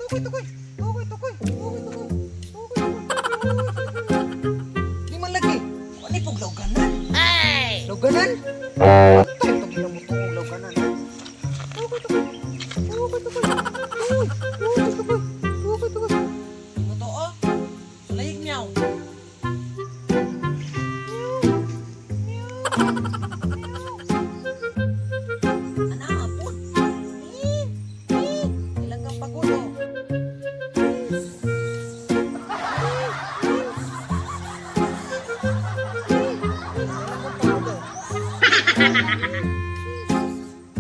Di man lagi. Ano pong lawganan? Lawganan? Patay ito ginamutong lawganan. Totoo? Layig niyaw.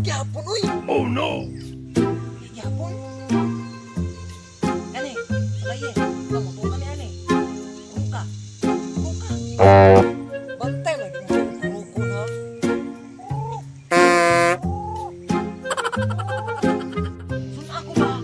Gihapon, uy! Oh no! Gihapon? Ani, salaye. Kamutukan ni Ani. Kuka. Kuka. Bantay lagi mo kuko na. Sun ako ba?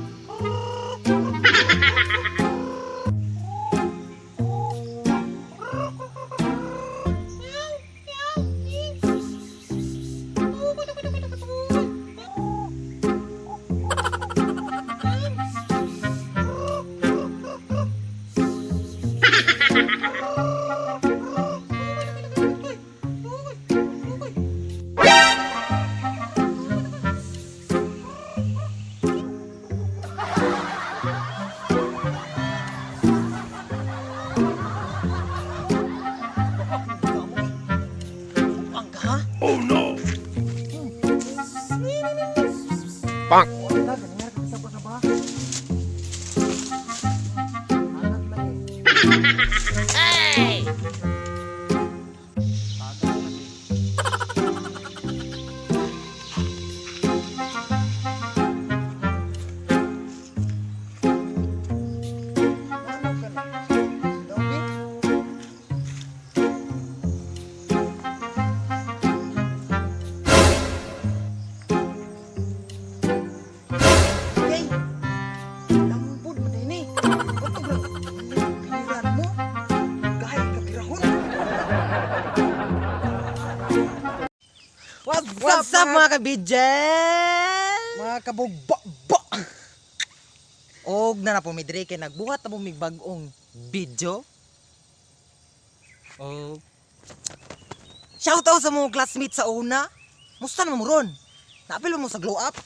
Oh no! Bang! Hey! What's up mga ka-Bidgil? Mga kabugba. Og na po midre kay nagbuhat na po mig bag-ong video. Oh. Shout out sa mga classmates sa una. Musta naman mo ron? Naapil mo sa glow up?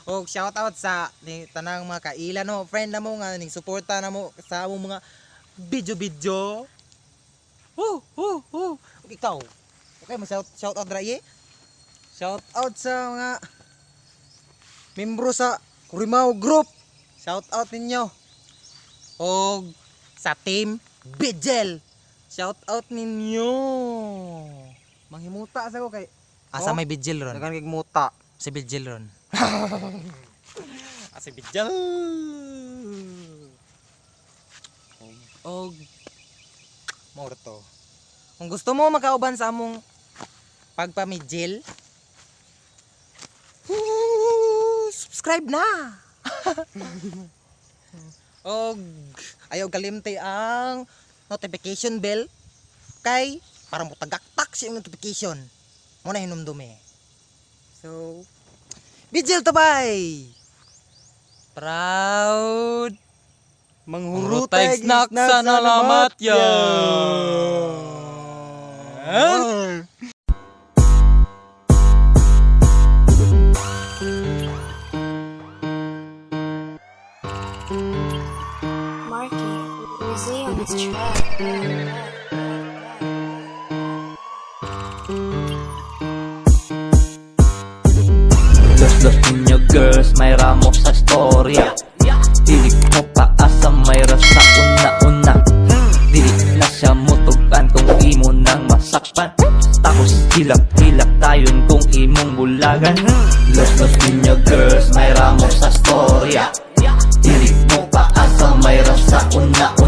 Og shout out sa tanang mga kaila no, friend na mo nga ning suporta na mo sa among mga video. Ikaw. Okay, shout out dra Shout out sa mga membro sa Kurimao Group. Shout out ninyo. O sa team Bidgil. Shout out ninyo. Manghimuta sa ko kay asa may Bidgil ron. Dagan kay muta si Bidgil ron. Si Bidgil. Og more to. Kung gusto mo makauban sa among pagpamidjil, subscribe na. Og ayaw kalimti ang notification bell kay para mo tagaktak siya yung notification. Muna hinumdumi. So, Bidgil to bay. Proud manghurutay snack sa nalamat yan. Los inyo girls, may ramo sa storya. Dili mo paasa, may rasa una-una. Dili na siya mutugan kung imo nang masakpan. Tapos hilak-hilak tayon kung imong bulagan. Los inyo girls, may ramo sa storya. Dili mo paasa, may rasa una-una.